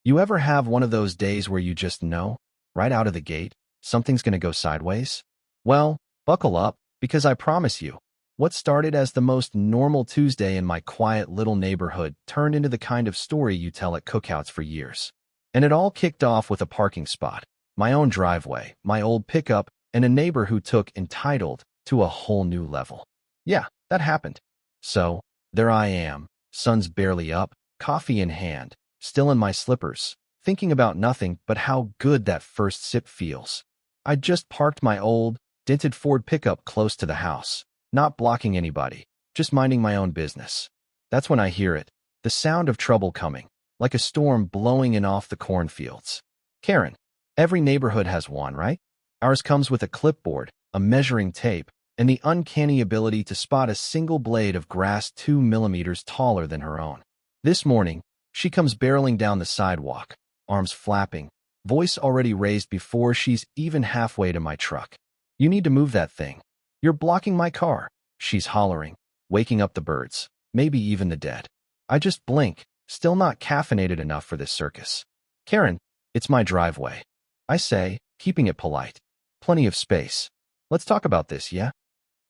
You ever have one of those days where you just know, right out of the gate, something's gonna go sideways? Well, buckle up, because I promise you, what started as the most normal Tuesday in my quiet little neighborhood turned into the kind of story you tell at cookouts for years. And it all kicked off with a parking spot, my own driveway, my old pickup, and a neighbor who took entitled to a whole new level. Yeah, that happened. So, there I am, sun's barely up, coffee in hand, still in my slippers, thinking about nothing but how good that first sip feels. I'd just parked my old, dented Ford pickup close to the house, not blocking anybody, just minding my own business. That's when I hear it, the sound of trouble coming, like a storm blowing in off the cornfields. Karen, every neighborhood has one, right? Ours comes with a clipboard, a measuring tape, and the uncanny ability to spot a single blade of grass 2 millimeters taller than her own. This morning, she comes barreling down the sidewalk, arms flapping, voice already raised before she's even halfway to my truck. You need to move that thing. You're blocking my car, she's hollering, waking up the birds, maybe even the dead. I just blink, still not caffeinated enough for this circus. Karen, it's my driveway. I say, keeping it polite. Plenty of space. Let's talk about this, yeah?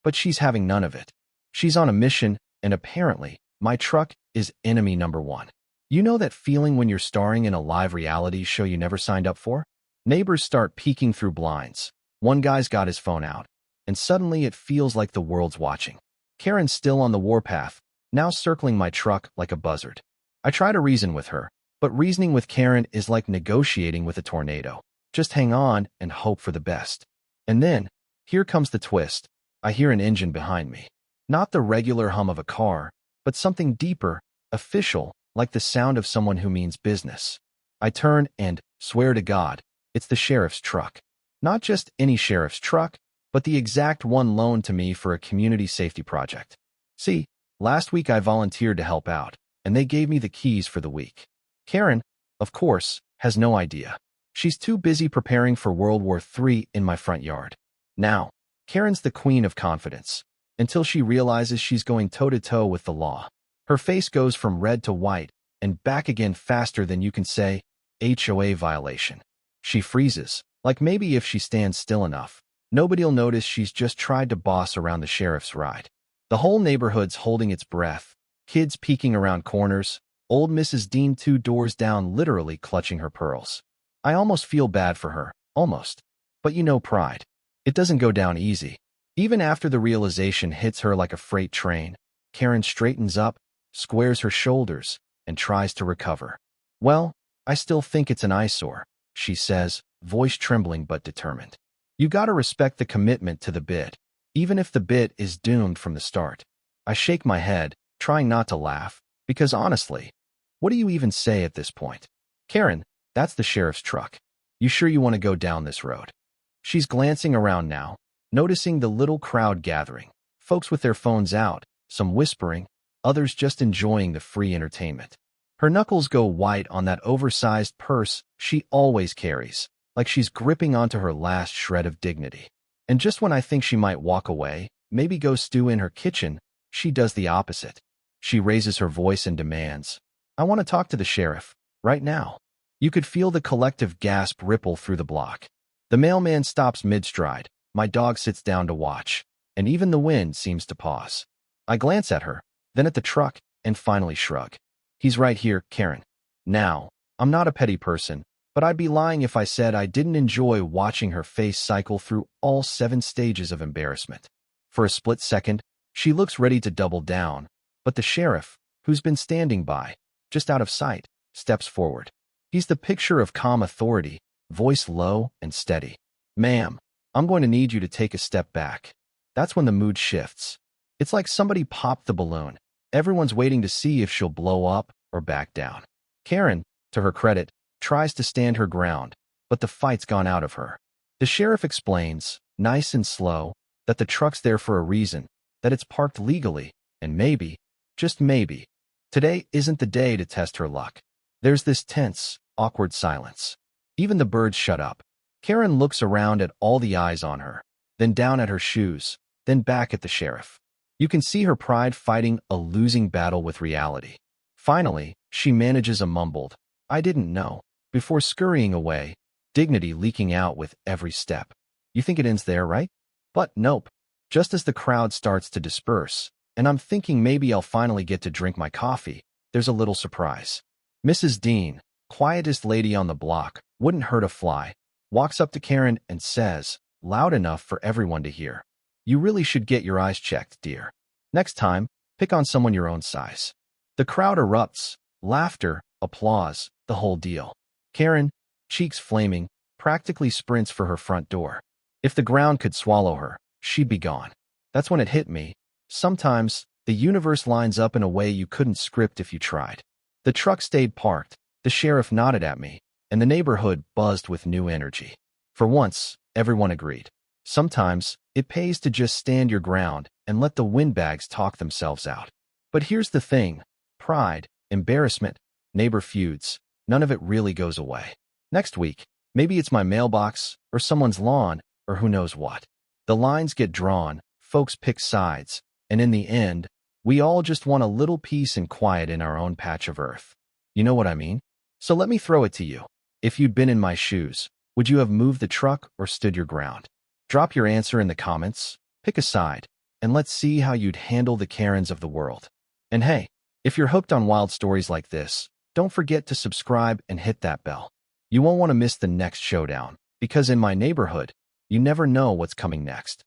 But she's having none of it. She's on a mission, and apparently, my truck is enemy number one. You know that feeling when you're starring in a live reality show you never signed up for? Neighbors start peeking through blinds. One guy's got his phone out, and suddenly it feels like the world's watching. Karen's still on the warpath, now circling my truck like a buzzard. I try to reason with her, but reasoning with Karen is like negotiating with a tornado. Just hang on and hope for the best. And then, here comes the twist. I hear an engine behind me. Not the regular hum of a car, but something deeper, official, like the sound of someone who means business. I turn and, swear to God, it's the sheriff's truck. Not just any sheriff's truck, but the exact one loaned to me for a community safety project. See, last week I volunteered to help out, and they gave me the keys for the week. Karen, of course, has no idea. She's too busy preparing for World War III in my front yard. Now, Karen's the queen of confidence, until she realizes she's going toe-to-toe with the law. Her face goes from red to white, and back again faster than you can say, HOA violation. She freezes, like maybe if she stands still enough, nobody'll notice she's just tried to boss around the sheriff's ride. The whole neighborhood's holding its breath, kids peeking around corners, old Mrs. Dean 2 doors down literally clutching her pearls. I almost feel bad for her, almost. But you know pride. It doesn't go down easy. Even after the realization hits her like a freight train, Karen straightens up, squares her shoulders, and tries to recover. Well, I still think it's an eyesore, she says, voice trembling but determined. You gotta respect the commitment to the bid, even if the bid is doomed from the start. I shake my head, trying not to laugh, because honestly, what do you even say at this point? Karen, that's the sheriff's truck. You sure you want to go down this road? She's glancing around now, noticing the little crowd gathering, folks with their phones out, some whispering, others just enjoying the free entertainment. Her knuckles go white on that oversized purse she always carries, like she's gripping onto her last shred of dignity. And just when I think she might walk away, maybe go stew in her kitchen, she does the opposite. She raises her voice and demands, I want to talk to the sheriff, right now. You could feel the collective gasp ripple through the block. The mailman stops mid-stride, my dog sits down to watch, and even the wind seems to pause. I glance at her, then at the truck, and finally shrug. He's right here, Karen. Now, I'm not a petty person, but I'd be lying if I said I didn't enjoy watching her face cycle through all 7 stages of embarrassment. For a split second, she looks ready to double down, but the sheriff, who's been standing by, just out of sight, steps forward. He's the picture of calm authority, voice low and steady. Ma'am, I'm going to need you to take a step back. That's when the mood shifts. It's like somebody popped the balloon. Everyone's waiting to see if she'll blow up or back down. Karen, to her credit, tries to stand her ground, but the fight's gone out of her. The sheriff explains, nice and slow, that the truck's there for a reason, that it's parked legally, and maybe, just maybe, today isn't the day to test her luck. There's this tense, awkward silence. Even the birds shut up. Karen looks around at all the eyes on her, then down at her shoes, then back at the sheriff. You can see her pride fighting a losing battle with reality. Finally, she manages a mumbled, I didn't know. Before scurrying away, dignity leaking out with every step. You think it ends there, right? But nope. Just as the crowd starts to disperse, and I'm thinking maybe I'll finally get to drink my coffee, there's a little surprise. Mrs. Dean, quietest lady on the block, wouldn't hurt a fly, walks up to Karen and says, loud enough for everyone to hear, "You really should get your eyes checked, dear. Next time, pick on someone your own size." The crowd erupts, laughter, applause, the whole deal. Karen, cheeks flaming, practically sprints for her front door. If the ground could swallow her, she'd be gone. That's when it hit me. Sometimes, the universe lines up in a way you couldn't script if you tried. The truck stayed parked, the sheriff nodded at me, and the neighborhood buzzed with new energy. For once, everyone agreed. Sometimes, it pays to just stand your ground and let the windbags talk themselves out. But here's the thing. Pride, embarrassment, neighbor feuds, none of it really goes away. Next week, maybe it's my mailbox, or someone's lawn, or who knows what. The lines get drawn, folks pick sides, and in the end, we all just want a little peace and quiet in our own patch of earth. You know what I mean? So let me throw it to you. If you'd been in my shoes, would you have moved the truck or stood your ground? Drop your answer in the comments, pick a side, and let's see how you'd handle the Karens of the world. And hey, if you're hooked on wild stories like this, don't forget to subscribe and hit that bell. You won't want to miss the next showdown, because in my neighborhood, you never know what's coming next.